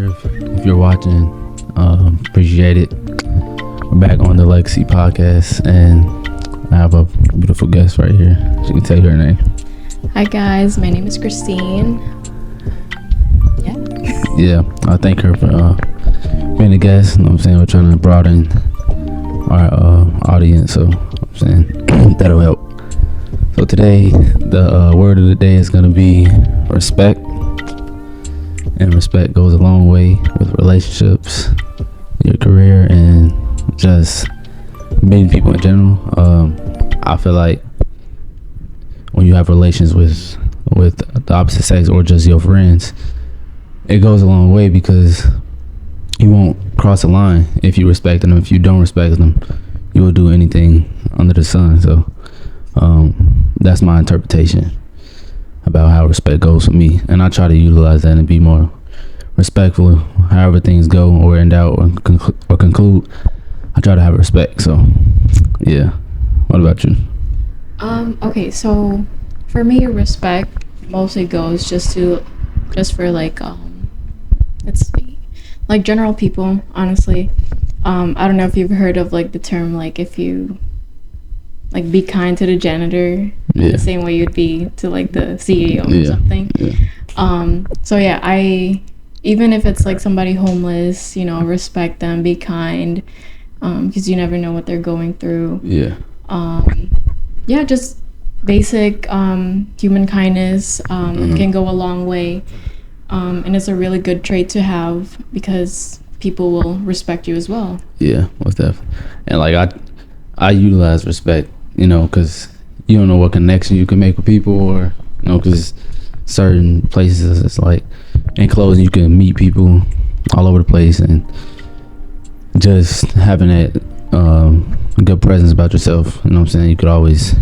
here. If you're watching, appreciate it. We're back on the Legacy Podcast, and I have a beautiful guest right here. She can tell you her name. Hi guys, my name is Christine. Yeah, I thank her for being a guest. You know what I'm saying? We're trying to broaden our audience, so I'm saying that'll help. So today, the word of the day is going to be respect. And respect goes a long way with relationships, your career, and just meeting people in general. I feel like when you have relations with the opposite sex or just your friends, it goes a long way because you won't cross a line if you respect them. If you don't respect them, you will do anything under the sun. So that's my interpretation about how respect goes for me, and I try to utilize that and be more respectful however things go or in doubt or conclude. I try to have respect. So yeah, what about you? Okay, so for me, respect mostly goes just for like let's see, like general people, honestly. I don't know if you've heard of like the term, like if you like be kind to the janitor the same way you'd be to like the CEO or something. So yeah, I, even if it's like somebody homeless, respect them, be kind, because you never know what they're going through. Just basic human kindness can go a long way, and it's a really good trait to have because people will respect you as well. Yeah, most definitely. And like I utilize respect, because you don't know what connection you can make with people, or because certain places it's like in closing you can meet people all over the place, and just having that good presence about yourself, you know what I'm saying, you could always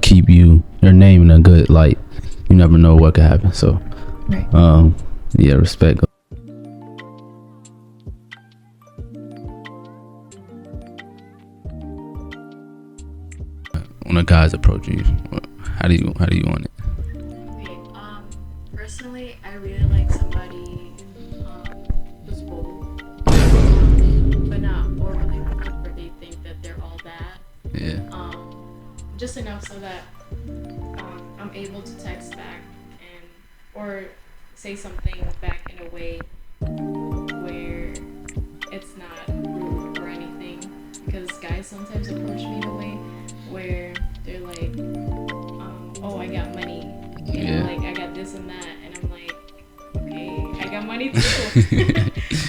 keep your name in a good light. You never know what could happen. So respect. When a guy's approach you, how do you want it? Okay, personally, I really like somebody who's bold, but not overly bold where they think that they're all that. Just enough so that I'm able to text back or say something back in a way where it's not rude or anything, because guys sometimes approach me in a way where they're like, oh, I got money, like I got this and that, and I'm like, okay, I got money too.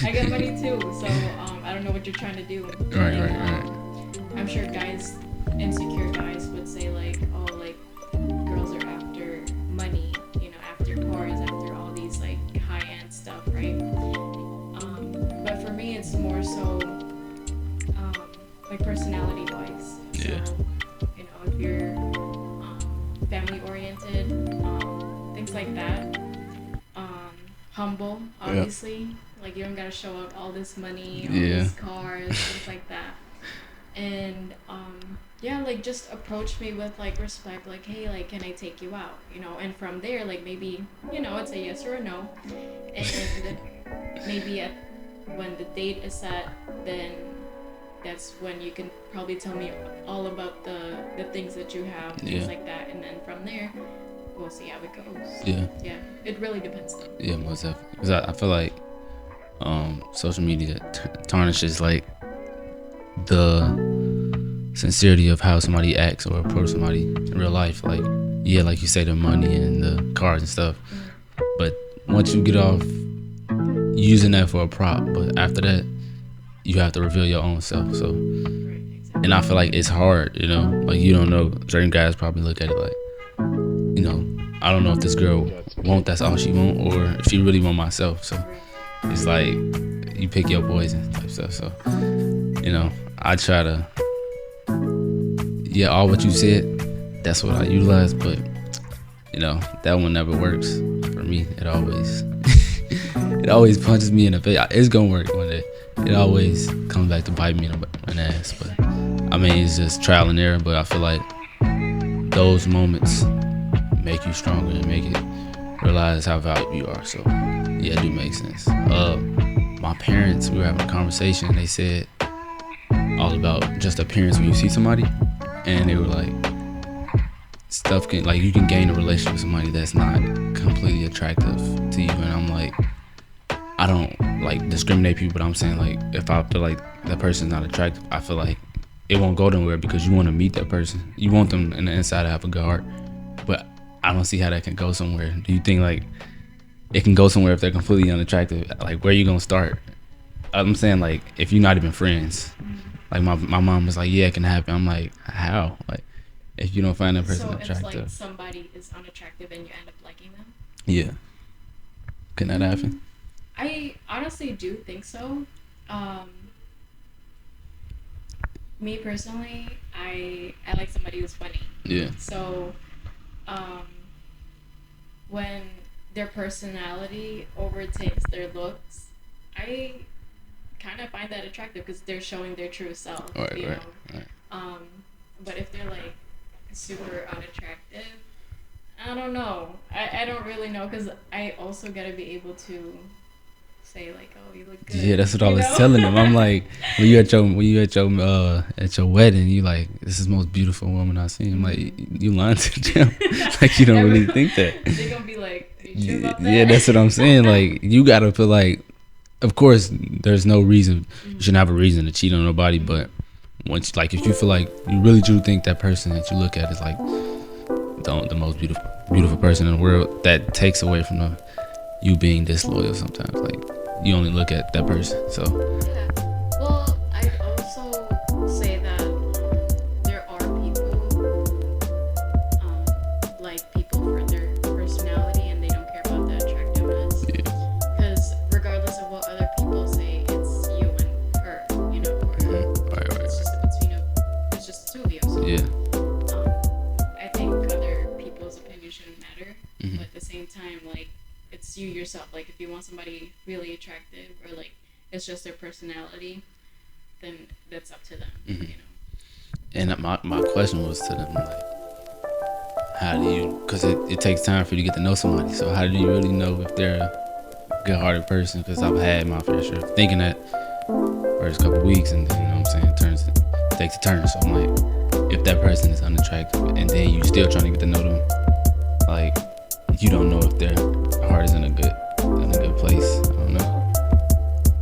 I got money too, so I don't know what you're trying to do. Right. I'm sure insecure guys would say like, oh, like girls are after money, after cars, after all these like high-end stuff, right? But for me, it's more so like personality-wise. So, if you're family-oriented, things like that, humble, obviously, like you don't gotta show up all this money, all these cars, things like that. And like just approach me with like respect, like, hey, like, can I take you out, and from there, like maybe it's a yes or a no, and maybe when the date is set, then that's when you can probably tell me all about the things that you have, things like that, and then from there we'll see how it goes. It really depends though. Most definitely, because I feel like social media tarnishes like the sincerity of how somebody acts or approach somebody in real life. Like like you say, the money and the cars and stuff, but once you get off using that for a prop, but after that you have to reveal your own self. So and I feel like it's hard, like you don't know, certain guys probably look at it like, I don't know if this girl that's all she want, or if she really want myself. So it's like you pick your poison type stuff. So I try to all what you said, that's what I utilize, but that one never works for me. It always punches me in the face. It's gonna work one day. It always comes back to bite me in the ass. But I mean, it's just trial and error. But I feel like those moments make you stronger and make it realize how valuable you are. So yeah, it do make sense. my parents, we were having a conversation, and they said all about just appearance when you see somebody, and they were like, stuff can, like, you can gain a relationship with somebody that's not completely attractive to you. And I'm like, I don't like discriminate people, but I'm saying, like, if I feel like that person's not attractive, I feel like it won't go nowhere, because you want to meet that person, you want them in the inside to have a good heart. But I don't see how that can go somewhere. Do you think like it can go somewhere if they're completely unattractive? Like, where are you gonna start? I'm saying, like, if you're not even friends. Like, my mom was like, yeah, it can happen. I'm like, how? Like, if you don't find that person attractive. So it's like somebody is unattractive and you end up liking them? Yeah. Can that happen? I honestly do think so. Me personally, I like somebody who's funny. Yeah. So when their personality overtakes their looks, I kind of find that attractive because they're showing their true self, you know. Right. But if they're like super unattractive, I don't know. I don't really know, because I also gotta be able to say like, oh, you look good. Yeah, that's what I was telling them. I'm like, when you at your wedding, you like, this is the most beautiful woman I've seen. I'm like, you lying to them. Like, you don't really think that. They're gonna be like, you sure about that? Yeah, that's what I'm saying. Like, you gotta feel like, of course, there's no reason, you shouldn't have a reason to cheat on nobody, but once, like, if you feel like you really do think that person that you look at is like the most beautiful person in the world, that takes away from you being disloyal sometimes. Like, you only look at that person. So yeah. Well, I'd also say that there are people like people for their personality, and they don't care about the attractiveness. yeah. Because regardless of what other people say, it's you and her, you know. Or Right. it's just the two of you. So, Yeah. I think other people's opinion shouldn't matter, Mm-hmm. but at the same time, like, it's you yourself. Like, if you want somebody really attractive, or like it's just their personality, then that's up to them. Mm-hmm. You know. And my question was to them, like, how do you, because it takes time for you to get to know somebody, so how do you really know if they're a good-hearted person? Because I've had my fair share of thinking that first couple weeks, and then, you know what I'm saying, it takes a turn. So I'm like, if that person is unattractive and then you still trying to get to know them, like, you don't know if their heart is in a good place. I don't know.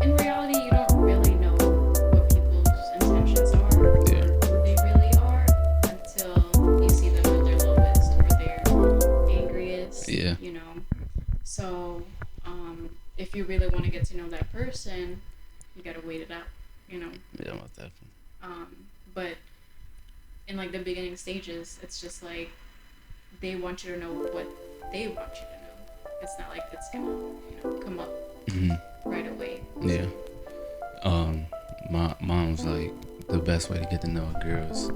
In reality, you don't really know what people's intentions are, Yeah. who they really are, until you see them at their lowest or their angriest. Yeah. You know. So, if you really want to get to know that person, you gotta wait it out. You know. Yeah, most definitely. But in like the beginning stages, it's just like they want you to know what they want you to know. It's not like it's gonna, you know, come up right away. Yeah. My mom was like, the best way to get to know a girl is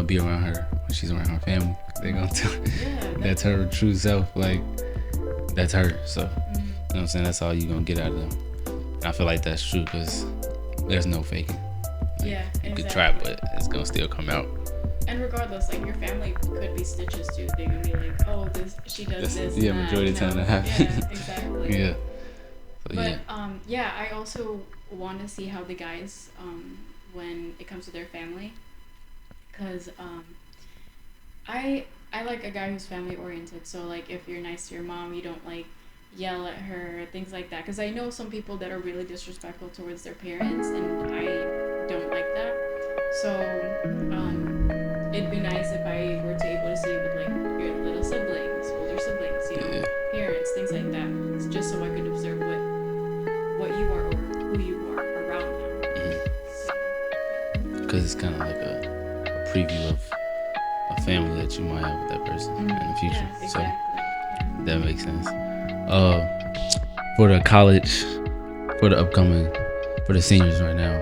be around her when she's around her family. They gonna tell that's her true self. Like, that's her. So, you know what I'm saying? That's all you gonna get out of them. And I feel like that's true, because there's no faking. Like, Yeah, you could try, but it's gonna still come out. And regardless, like, your family could be stitches too. They're gonna be like, oh, she does this. Yeah, and that, majority of the time that happens. Yeah, exactly. Yeah. So, But I also want to see how the guys, when it comes to their family, because I like a guy who's family oriented. So like, if you're nice to your mom, you don't like yell at her, things like that. Because I know some people that are really disrespectful towards their parents, and I don't like that. So it'd be nice if I were to able to see you with like your little siblings, older siblings, you know, parents, things like that. It's just so I could observe what you are or who you are around them. because it's kind of like a preview of a family that you might have with that person in the future. Yeah, exactly. So that makes sense. For the seniors right now,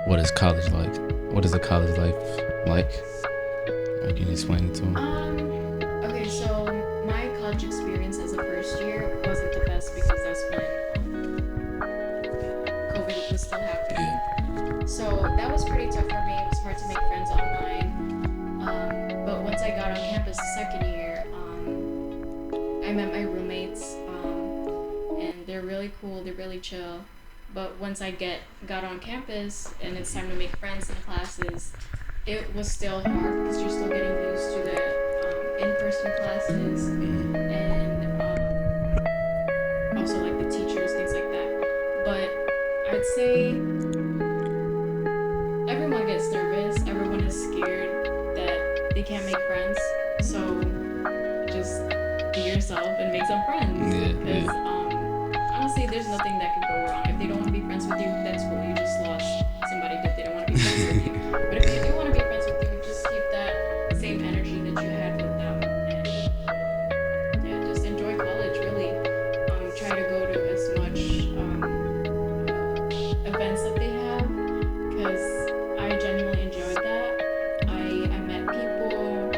what is college like? What is a college life like? Can you explain it to them? Okay, so my college experience as a first year wasn't the best, because that's when COVID was still happening. Yeah. So that was pretty tough for me. It was hard to make friends online. But once I got on campus the second year, I met my roommates. they're really cool, they're really chill. But once I got on campus and it's time to make friends in classes, it was still hard because you're still getting used to the in-person classes and also like the teachers, things like that. But I'd say everyone gets nervous. Everyone is scared that they can't make friends. So just be yourself and make some friends. Because honestly, there's nothing that could go wrong. If they don't want to be friends with you, that's cool. You just lost somebody that they don't want to be friends with you. But if they do want to be friends with you, just keep that same energy that you had with them. And yeah, just enjoy college, really. Try to go to as much events that they have, because I genuinely enjoyed that. I met people,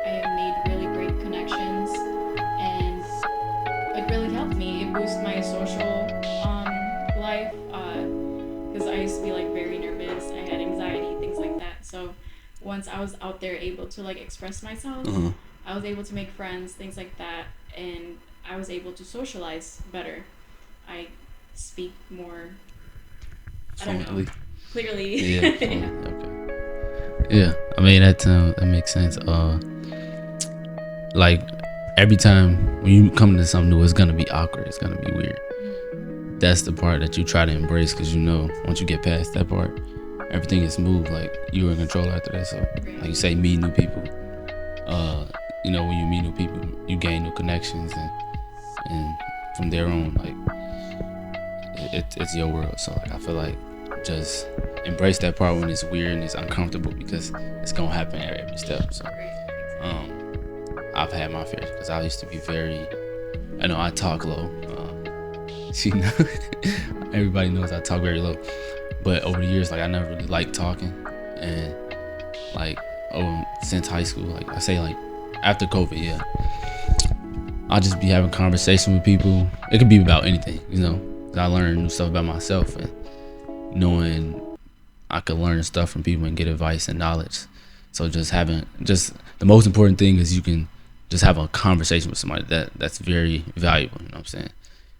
I have made really great connections, and it really helped me. It boosted my social life, because I used to be like very nervous. I had anxiety, things like that. So once I was out there able to like express myself, I was able to make friends, things like that, and I was able to socialize better. I speak more. I don't know. Clearly. Yeah. Okay. Yeah. I mean that makes sense. Like every time when you come into something new, it's gonna be awkward. It's gonna be weird. That's the part that you try to embrace, because you know once you get past that part, everything is smooth. Like you're in control after that. So like you say, meet new people. You know, when you meet new people, you gain new connections, and from there on, like it's your world. So like I feel like just embrace that part when it's weird and it's uncomfortable, because it's gonna happen at every step. So I've had my fears, because I used to be very, I know I talk low. You know, everybody knows I talk very low, but over the years, like I never really liked talking, and like since high school, like I say, like after COVID, I'll just be having conversation with people. It could be about anything, you know. I learned new stuff about myself, and knowing I could learn stuff from people and get advice and knowledge. So just the most important thing is you can just have a conversation with somebody. That's very valuable. You know what I'm saying?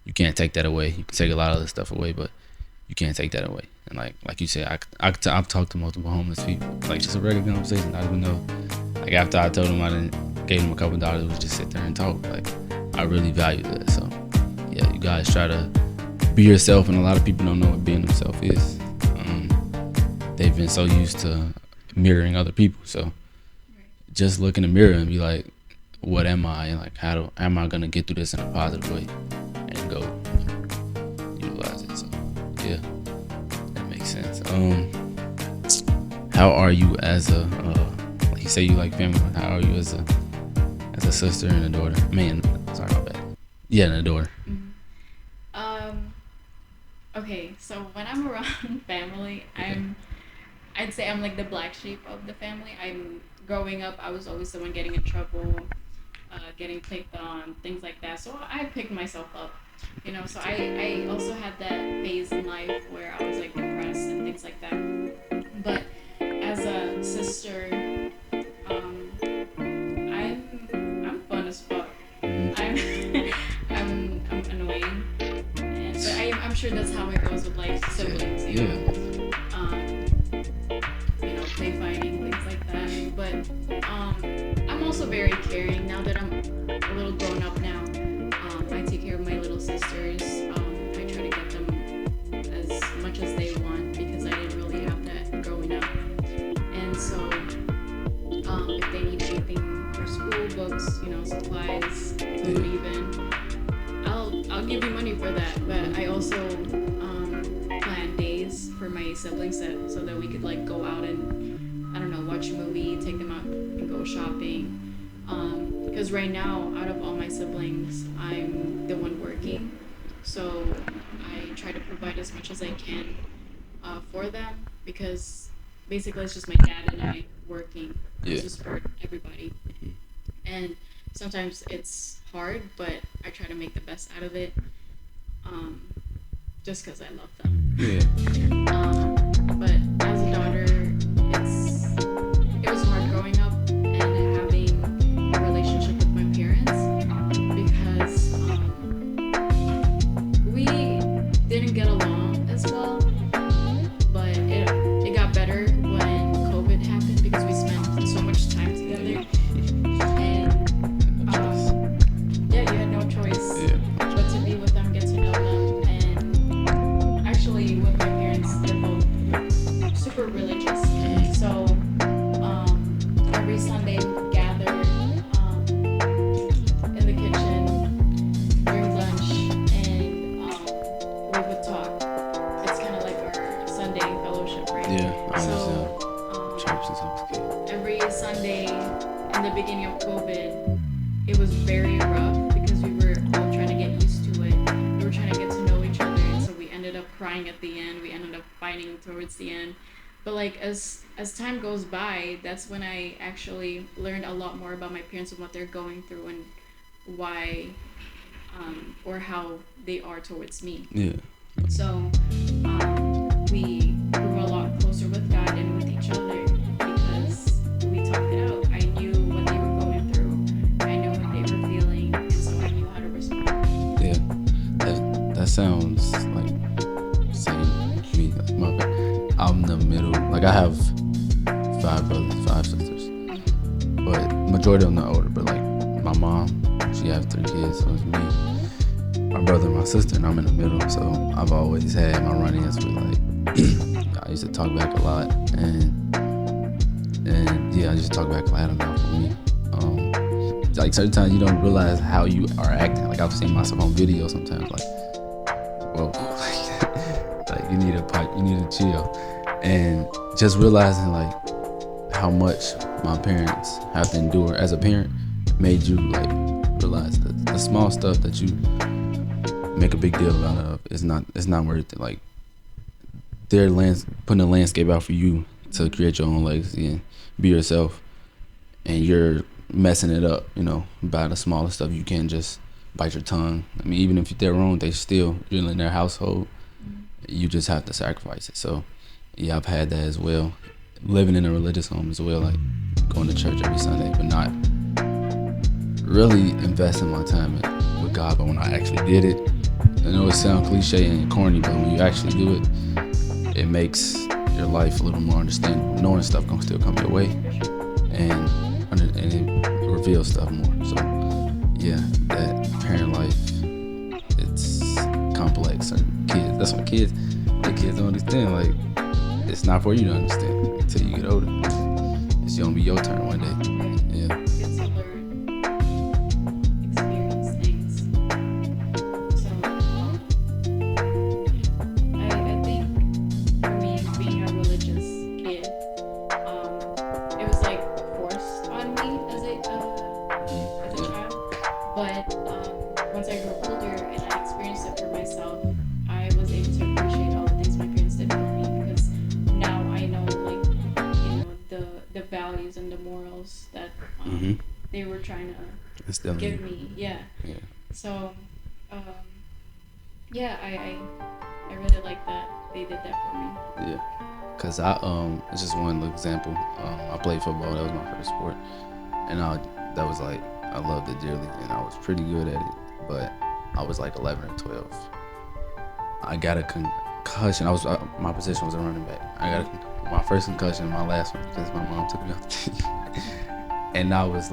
You can't take that away. You can take a lot of other stuff away, but you can't take that away. And like you said, I've talked to multiple homeless people, like just a regular conversation. I don't even know. Like after I told them I gave them a couple $, it was just sit there and talk. Like I really value that. So yeah, you guys try to be yourself, and a lot of people don't know what being themselves is. They've been so used to mirroring other people. So just look in the mirror and be like, what am I? And like, am I gonna get through this in a positive way and go utilize it? So yeah, that makes sense. How are you as a like you say you like family? How are you as a sister and a daughter? Man, sorry about that. Yeah, and a daughter. Okay, so when I'm around family, I'd say I'm like the black sheep of the family. Growing up, I was always the one getting in trouble, getting picked on, things like that. So I picked myself up, you know. So I also had that phase in life where I was like depressed and things like that. But as a sister, I'm fun as fuck. I'm annoying, but I'm sure that's how it goes with like siblings. You know? You know, play fighting, things like that. But I'm also very caring now that I'm a little grown up now. I take care of my little sisters. I try to get them as much as they want, because I didn't really have that growing up. And so if they need anything for school, books, you know, supplies, food even, I'll give you money for that. But I also plan days for my siblings so that we could like go out and, I don't know, watch a movie, take them out and go shopping. Because right now, out of all my siblings, I'm the one working. So I try to provide as much as I can for them, because basically it's just my dad and I working to support everybody. And sometimes it's hard, but I try to make the best out of it, just because I love them. But as a daughter, it was hard growing up and having a relationship with my parents, because as well. But it got better when COVID happened because we spent so much time together. And yeah, you had no choice Yeah. but to be with them, get to know them. And actually, with my parents, they're both super religious. So every Sunday we would gather in the kitchen during lunch, and we would talk. It's kind of like our Sunday fellowship, right? Yeah, I understand. So Church since I was a kid. every Sunday in the beginning of COVID, it was very rough because we were all trying to get used to it. We were trying to get to know each other, and so we ended up crying at the end. We ended up fighting towards the end. But like as time goes by, that's when I actually learned a lot more about my parents and what they're going through and why or how they are towards me. Yeah. So we grew a lot closer with God and with each other because we talked it out. I knew what they were going through. I knew what they were feeling, and so I knew how to respond. Yeah. That sounds like same to me. Like I'm the middle. Like I have 5 brothers, 5 sisters, but majority of them are older. But like my mom, she have 3 kids, so it's me, my brother, and my sister, and I'm in the middle. So I've always had my run-ins with like I used to talk back a lot, and yeah, I just talk back loud enough for me. Like certain times you don't realize how you are acting. Like I've seen myself on video sometimes. Like, whoa, like you need to chill, and just realizing like how much my parents have to endure as a parent made you like realize that the small stuff that you make a big deal out of it's not worth it. Like they're putting a landscape out for you to create your own legacy and be yourself, and you're messing it up, by the smallest stuff. You can't just bite your tongue. I mean, even if they're wrong, you're in their household. You just have to sacrifice it. So yeah, I've had that as well, living in a religious home as well, like going to church every Sunday, but not really investing my time with God. But when I actually did it, I know it sounds cliche and corny, but when you actually do it, it makes your life a little more understandable. Knowing stuff can still come your way, and it reveals stuff more. So yeah, that parent life, it's complex. Certain kids, that's what the kids don't understand. Like, it's not for you to understand until you get older. It's gonna be your turn one day. Yeah. Get to learn, experience things. So I think for me, being a religious kid, it was like forced on me as a child. But once I grew older and I experienced it for myself, I was able to appreciate all the things my parents did for me, because now I know, like, the values and the morals that they were trying to give me. Yeah. So, yeah, I really like that they did that for me. Yeah. Cause it's just one little example. I played football. That was my first sport, and that was like I loved it dearly, and I was pretty good at it. But I was like 11 or 12. I got a concussion. My position was a running back. I got my first concussion, my last one, because my mom took me off the team. And I was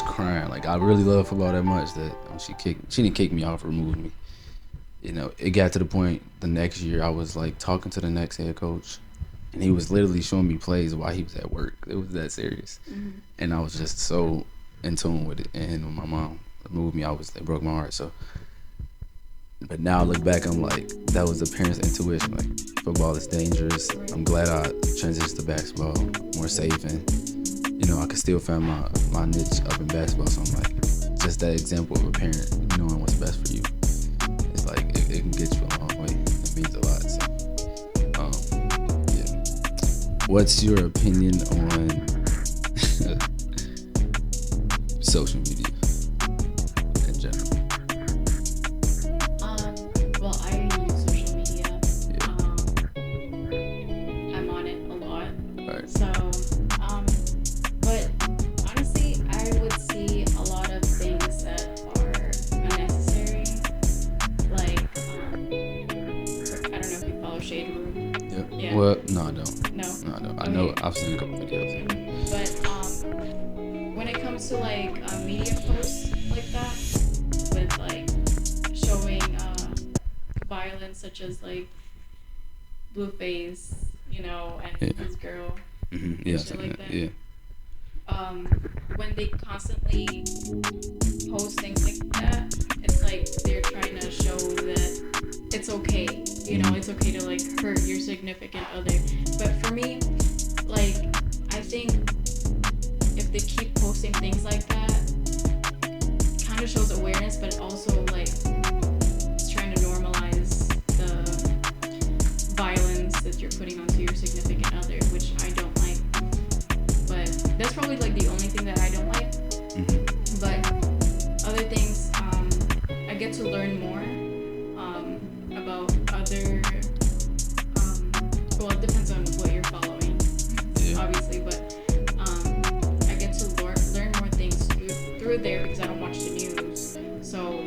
crying. Like, I really loved football that much that when she didn't kick me off, remove me. It got to the point the next year I was like talking to the next head coach, and he was literally showing me plays while he was at work. It was that serious. And I was just so in tune with it. And when my mom removed me, it broke my heart. So, but now I look back, I'm like, that was the parents' intuition. Like, football is dangerous. I'm glad I transitioned to basketball, more safe, and I could still find my niche up in basketball. So I'm like, just that example of a parent knowing what's best for you. It's like it can get you a long way. It means a lot. So, yeah. What's your opinion on social media in general? Well, I use social media. I'm on it a lot. Right. So, but honestly, I would see a lot of things that are unnecessary. Like, I don't know Shade Room? Yep. Yeah. Well, no, I don't. No. No, I don't. I Okay. know. I've seen a couple videos. But when it comes to like media posts like that, with like showing violence such as like Blueface, you know, and Yeah. his girl, Mm-hmm. Yeah. shit like that. Yeah. When they constantly post things like that, it's like they're trying to show that it's okay, you know, it's okay to like hurt your significant other. But for me, like, I think if they keep posting things like that, kind of shows awareness, but also like it's trying to normalize the violence that you're putting onto your significant other, which I don't like. But that's probably like the only thing that I don't like. Mm-hmm. But other things, I get to learn more about other. Well, it depends on what you're following, Yeah. obviously. But I get to learn more things through there because I don't watch the news. So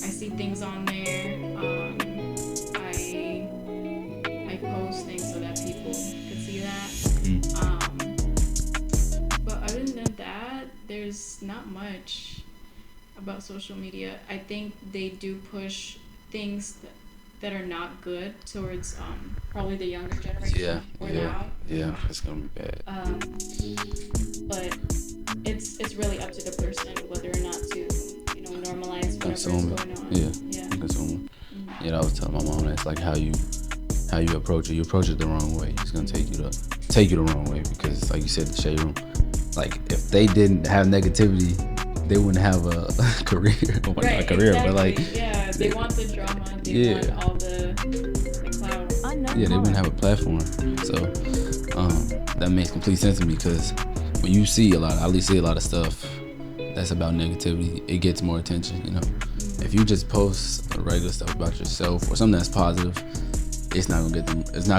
I see things on there. I post things so that people can see that. But other than that, there's not much about social media. I think they do push things that are not good towards probably the younger generation Yeah. or Yeah. now. Yeah. It's gonna be bad. But it's really up to the person whether or not to, you know, normalize whatever's Consume it. going on. Yeah. Yeah. Consumer. Mhm. Yeah, I was telling my mom that's like how you approach it. You approach it the wrong way. It's gonna take you the wrong way because, like you said, the shade room. Like if they didn't have negativity, they wouldn't have a career. Well, not a career, exactly. but like yeah, they want the drama. They Yeah. want all the clout. yeah, they wouldn't have a platform. So that makes complete sense to me because when you see at least see a lot of stuff that's about negativity, it gets more attention. You know, if you just post regular stuff about yourself or something that's positive, it's not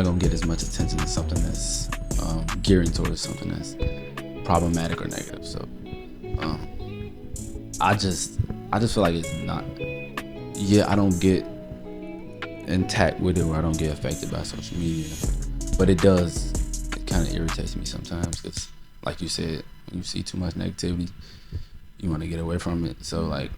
gonna get as much attention as something that's gearing towards something that's problematic or negative. So I just feel like it's not. Yeah, I don't get intact with it, or I don't get affected by social media, but it does. It kind of irritates me sometimes because, like you said, when you see too much negativity, you want to get away from it. So like,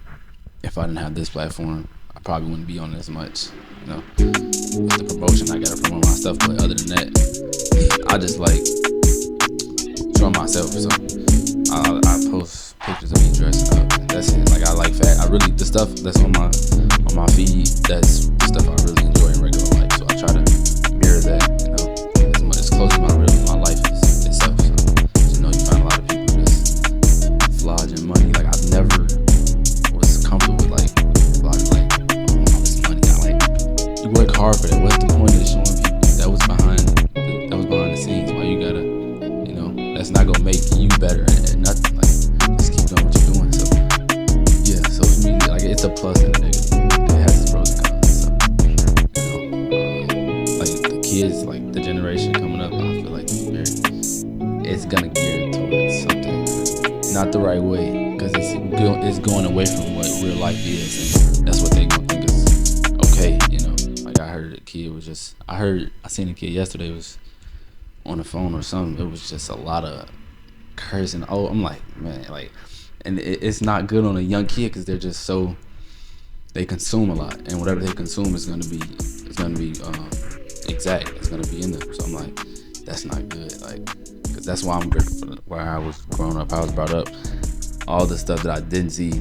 if I didn't have this platform, I probably wouldn't be on it as much. You know, with the promotion, I gotta promote my stuff. But other than that, I just like enjoy myself. So I post pictures of me dressing up. That's it. Like I like the stuff that's on my feed. That's the stuff I really enjoy in regular life. So I try to mirror that. You know, as close to my life itself. So you know, you find a lot of people just flogging money. Like I've never was comfortable with like flogging like all this money. You work hard for that. What's the point of showing people that was behind the scenes? Why you gotta, you know, that's not gonna make you better at nothing. Like just keep doing what you're doing. So yeah, social media, like it's a plus and a negative. It has its pros and cons. So you know, like the kids, like the generation coming up, I feel like it's gonna gear towards something not the right way because it's going away from what real life is, and that's what they gonna think is okay. You know, like I heard a kid was just I seen a kid yesterday was on the phone or something. It was just a lot of cursing. Oh, I'm like, man, like, and it's not good on a young kid because they're just so they consume a lot, and whatever they consume is gonna be exact. It's gonna be in them. So I'm like, that's not good. Like, because that's why I'm grateful for where I was growing up. I was brought up. All the stuff that I didn't see,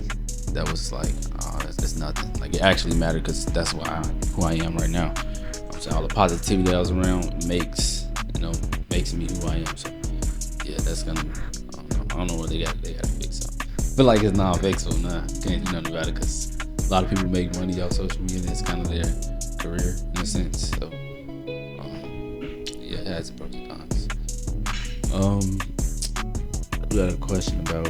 that was like, oh, it's nothing. Like it actually mattered because that's who I am right now. I'm saying all the positivity that I was around makes me who I am. So yeah, that's gonna. I don't know what they got to fix something. Feel like it's not fixed, so nah, can't do nothing about it because a lot of people make money off social media. And it's kind of their career in a sense. So yeah, it has its pros and cons. We got a question about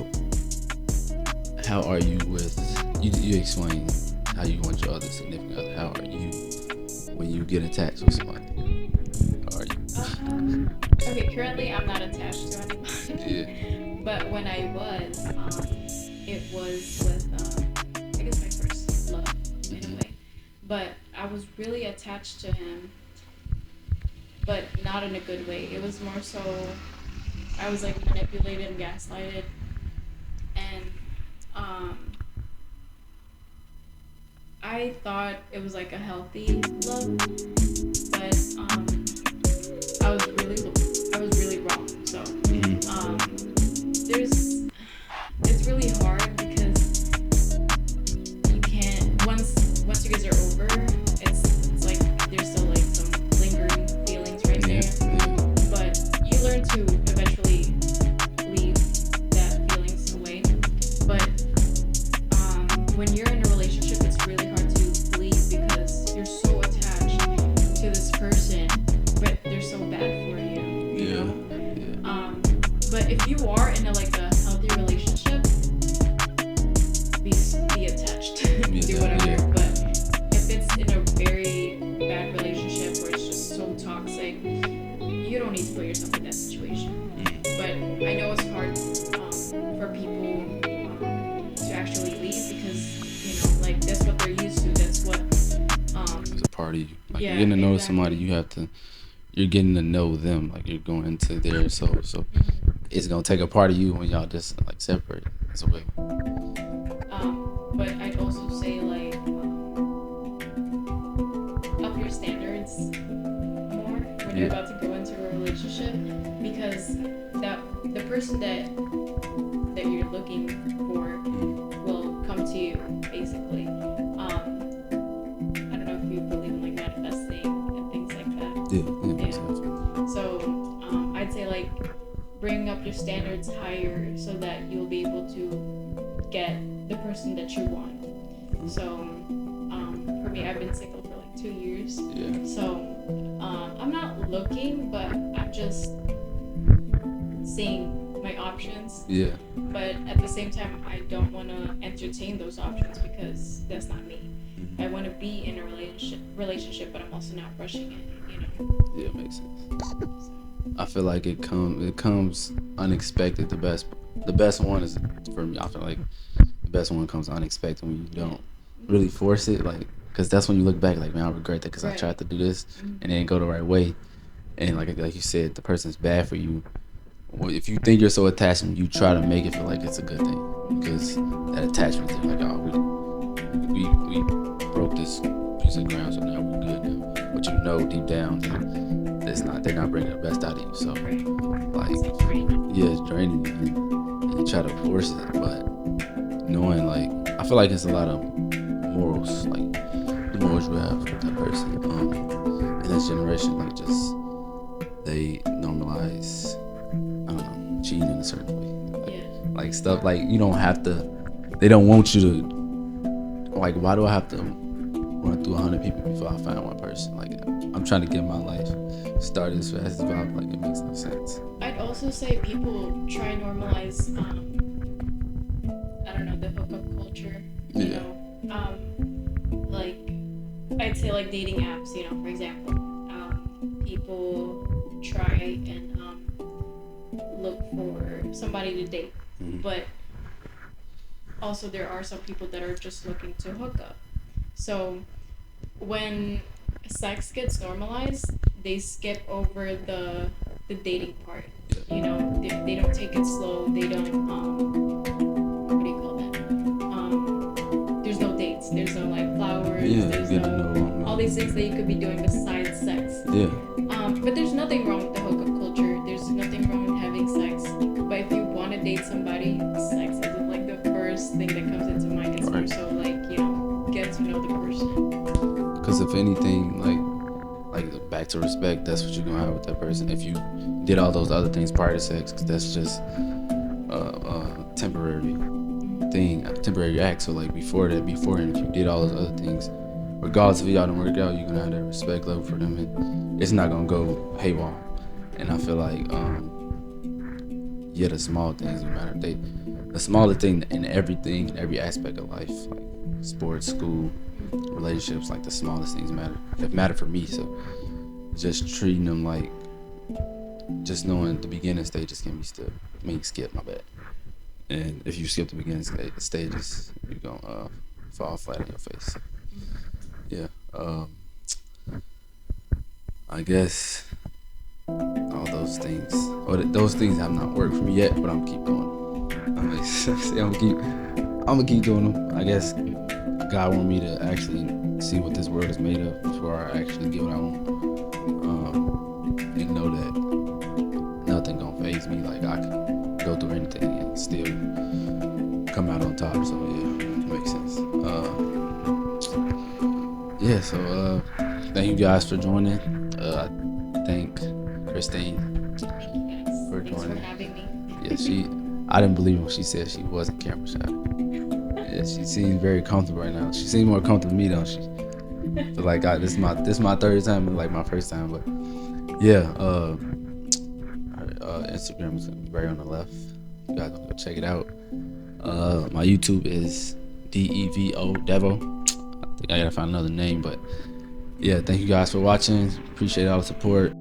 how are you with you explain how you want your other significant other. How are you when you get attached with somebody? How are you? Okay, currently I'm not attached to anybody. Yeah. But when I was, it was with, I guess my first love in a way. But I was really attached to him, but not in a good way. It was more so I was like manipulated and gaslighted, and um, I thought it was like a healthy love, but I was really wrong. So there's it's really hard because you can't once you guys are over, it's like there's still like some lingering feelings right there, but you learn to eventually leave that feelings away. But when you're in a relationship, it's really hard to leave because you're so attached to this person, but they're so bad for you. You know? But if you are in like a healthy relationship, be attached, do whatever. But if it's in a very bad relationship where it's just so toxic, you don't need to put yourself in that situation. But I know it's hard for people to actually leave because like that's what they're used to. That's what it's a part of you. Like you're getting to know somebody, you're getting to know them. Like you're going into their soul. So it's gonna take a part of you when y'all just like separate. That's a way. But I'd also say like up your standards more when you're about to go into a relationship, because the person that you're looking for will come to you basically. I don't know if you believe in like manifesting and things like that. Yeah. So I'd say like bring up your standards higher so that you'll be able to get the person that you want. So for me, I've been single for like 2 years. Yeah. So I'm not looking, but I'm just seeing my options. Yeah. But at the same time, I don't want to entertain those options because that's not me. I want to be in a relationship, but I'm also not rushing it. You know. Yeah, it makes sense. I feel like it comes unexpected. The best one is for me. I feel like the best one comes unexpected when you don't really force it, like, because that's when you look back like, man, I regret that because I tried to do this and it didn't go the right way. And like you said, the person's bad for you. Well, if you think you're so attached and you try to make it feel like it's a good thing, because that attachment thing, like, oh, we broke this piece of ground, so now we're good now. But you know deep down that they're not bringing the best out of you. So like, yeah, it's draining you, and you try to force it, but knowing, like, I feel like it's a lot of morals, like the morals you have with that person. In this generation, like, just they normalize, I don't know, cheating in a certain way, like stuff like you don't have to. They don't want you to, like, why do I have to run through 100 people before I find one person? Like, I'm trying to get my life started as fast as possible. Like, it makes no sense. I'd also say people try and normalize, I don't know, the hookup culture. You know, like I'd say like dating apps. You know, for example, people try and look for somebody to date, but also there are some people that are just looking to hook up. So when sex gets normalized, they skip over the dating part. You know, they don't take it slow. They don't what do you call that? There's no dates. There's no like flowers. There's no all these things that you could be doing besides sex. But there's nothing wrong with the hookup culture. There's nothing wrong with having sex. But if you want to date somebody, sex isn't like the first thing that comes into mind. It's more so like, you know, get to know the person. Because if anything, like back to respect, that's what you're gonna have with that person. If you did all those other things prior to sex, because that's just a temporary thing, a temporary act. So like before and if you did all those other things, regardless if y'all don't work out, you're gonna have that respect level for them, and it's not gonna go haywire. And I feel like the small things matter. The smaller thing in everything, in every aspect of life, like sports, school, relationships, like the smallest things matter. They matter for me. So just treating them like, just knowing the beginning stages can be skip, my bad. And if you skip the beginning stages, you're gonna fall flat on your face. Yeah. Um, I guess all those things, or those things have not worked for me yet, but I'm keep going. I'm gonna keep doing them. I guess God want me to actually see what this world is made of before I actually get what I want, and know that nothing gonna phase me. Like I can go through anything and still come out on top. So yeah, it makes sense. Yeah. So thank you guys for joining. I thank Christine Thank you guys. for Thanks for joining. having me. Yeah, I didn't believe when she said she wasn't camera shy. Yeah, she seems very comfortable right now. She seems more comfortable with me, don't she? So like, this is my third time and like my first time, but yeah. Her Instagram is right on the left. You guys can go check it out. My YouTube is Devo. I think I gotta find another name, but yeah. Thank you guys for watching. Appreciate all the support.